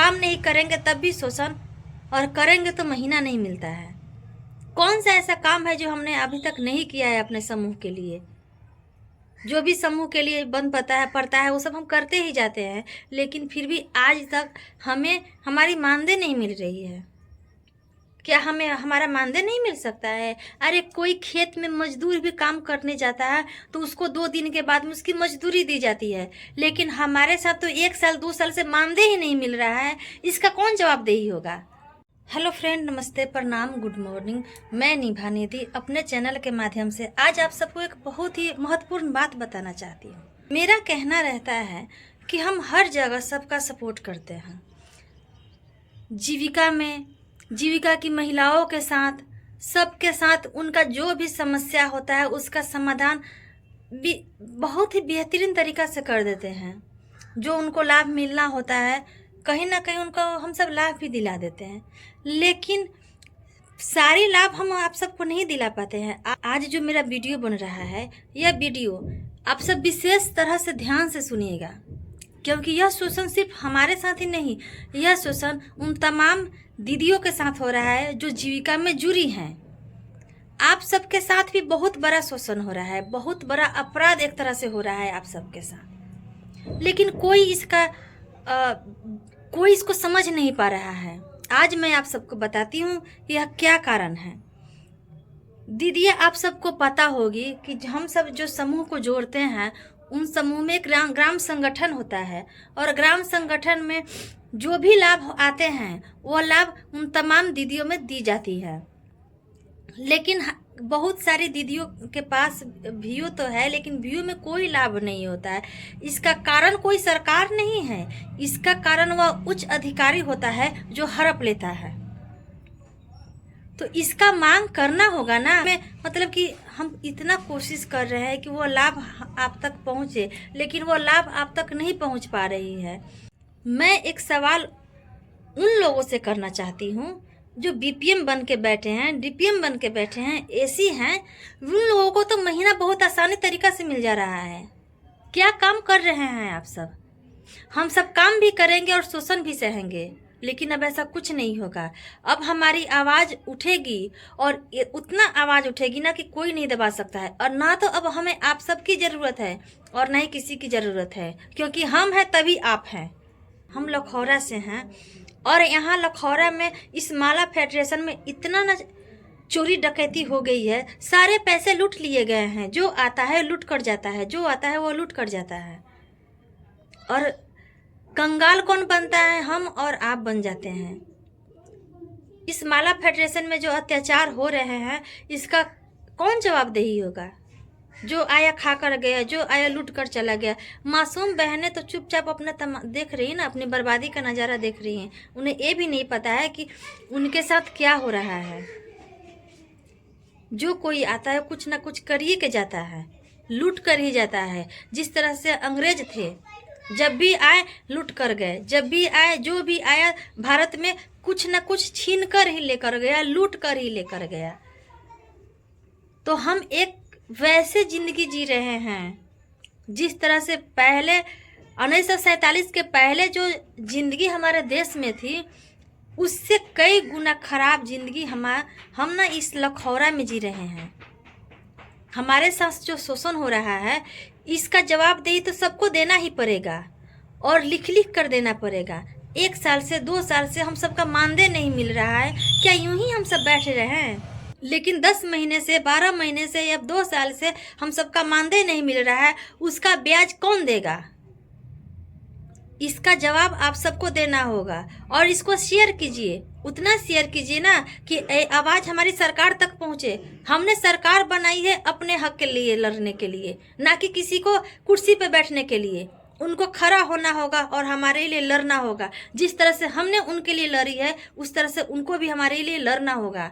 काम नहीं करेंगे तब भी शोषण, और करेंगे तो महीना नहीं मिलता है। कौन सा ऐसा काम है जो हमने अभी तक नहीं किया है अपने समूह के लिए? जो भी समूह के लिए बन पड़ता है वो सब हम करते ही जाते हैं, लेकिन फिर भी आज तक हमें हमारी मानदेय नहीं मिल रही है। क्या हमें हमारा मानदेय नहीं मिल सकता है? अरे कोई खेत में मजदूर भी काम करने जाता है तो उसको 2 दिन के बाद में उसकी मजदूरी दी जाती है, लेकिन हमारे साथ तो 1 साल 2 साल से मानदेय ही नहीं मिल रहा है। इसका कौन जवाबदेही होगा? हेलो फ्रेंड, नमस्ते, प्रणाम, गुड मॉर्निंग। मैं निभा निधि अपने चैनल के माध्यम से आज आप सबको एक बहुत ही महत्वपूर्ण बात बताना चाहती हूँ। मेरा कहना रहता है कि हम हर जगह सबका सपोर्ट करते हैं। जीविका की महिलाओं के साथ, सबके साथ उनका जो भी समस्या होता है उसका समाधान भी बहुत ही बेहतरीन तरीक़ा से कर देते हैं। जो उनको लाभ मिलना होता है कहीं ना कहीं उनको हम सब लाभ भी दिला देते हैं, लेकिन सारी लाभ हम आप सबको नहीं दिला पाते हैं। आज जो मेरा वीडियो बन रहा है, यह वीडियो आप सब विशेष तरह से ध्यान से सुनिएगा, क्योंकि यह शोषण सिर्फ हमारे साथ ही नहीं, यह शोषण उन तमाम दीदियों के साथ हो रहा है जो जीविका में जुड़ी हैं। आप सबके साथ भी बहुत बड़ा शोषण हो रहा है, बहुत बड़ा अपराध एक तरह से हो रहा है आप सबके साथ, लेकिन कोई इसको समझ नहीं पा रहा है। आज मैं आप सबको बताती हूँ यह क्या कारण है। दीदियाँ, आप सबको पता होगी कि हम सब जो समूह को जोड़ते हैं उन समूह में एक ग्राम संगठन होता है, और ग्राम संगठन में जो भी लाभ आते हैं वो लाभ उन तमाम दीदियों में दी जाती है। लेकिन बहुत सारी दीदियों के पास VU तो है, लेकिन VU में कोई लाभ नहीं होता है। इसका कारण कोई सरकार नहीं है, इसका कारण वह उच्च अधिकारी होता है जो हड़प लेता है। तो इसका मांग करना होगा ना। मतलब कि हम इतना कोशिश कर रहे हैं कि वो लाभ आप तक पहुँचे, लेकिन वो लाभ आप तक नहीं पहुँच पा रही है। मैं एक सवाल उन लोगों से करना चाहती हूँ जो BPM बन के बैठे हैं, DPM बन के बैठे हैं, AC हैं। उन लोगों को तो महीना बहुत आसानी तरीक़ा से मिल जा रहा है। क्या काम कर रहे हैं आप सब? हम सब काम भी करेंगे और शोषण भी सहेंगे, लेकिन अब ऐसा कुछ नहीं होगा। अब हमारी आवाज़ उठेगी, और उतना आवाज़ उठेगी ना कि कोई नहीं दबा सकता है। और ना तो अब हमें आप सबकी ज़रूरत है और ना ही किसी की ज़रूरत है, क्योंकि हम हैं तभी आप हैं। हम लखौरा से हैं, और यहाँ लखौरा में इस माला फेडरेशन में इतना न चोरी डकैती हो गई है, सारे पैसे लूट लिए गए हैं। जो आता है लूट कर जाता है, जो आता है वो लूट कर जाता है, और कंगाल कौन बनता है? हम और आप बन जाते हैं। इस माला फेडरेशन में जो अत्याचार हो रहे हैं इसका कौन जवाबदेही होगा? जो आया खा कर गया, जो आया लूट कर चला गया। मासूम बहनें तो चुपचाप अपना देख रही है ना, अपनी बर्बादी का नज़ारा देख रही हैं। उन्हें ये भी नहीं पता है कि उनके साथ क्या हो रहा है। जो कोई आता है कुछ ना कुछ करिए के जाता है, लूट कर ही जाता है। जिस तरह से अंग्रेज थे, जब भी आए लूट कर गए, जब भी आए जो भी आया भारत में कुछ ना कुछ छीन कर ही लेकर गया, लूट कर ही लेकर गया। तो हम एक वैसे ज़िंदगी जी रहे हैं जिस तरह से पहले 1947 के पहले जो ज़िंदगी हमारे देश में थी, उससे कई गुना ख़राब ज़िंदगी हम ना इस लखौरा में जी रहे हैं। हमारे साथ जो शोषण हो रहा है इसका जवाबदेही तो सबको देना ही पड़ेगा, और लिख कर देना पड़ेगा। 1 साल से 2 साल से हम सबका मानदेय नहीं मिल रहा है। क्या यूं ही हम सब बैठे रहे हैं? लेकिन 10 महीने से, 12 महीने से या 2 साल से हम सबका मानदेय नहीं मिल रहा है, उसका ब्याज कौन देगा? इसका जवाब आप सबको देना होगा, और इसको शेयर कीजिए, उतना शेयर कीजिए ना कि आवाज़ हमारी सरकार तक पहुँचे। हमने सरकार बनाई है अपने हक के लिए लड़ने के लिए, ना कि किसी को कुर्सी पे बैठने के लिए। उनको खड़ा होना होगा और हमारे लिए लड़ना होगा। जिस तरह से हमने उनके लिए लड़ी है उस तरह से उनको भी हमारे लिए लड़ना होगा।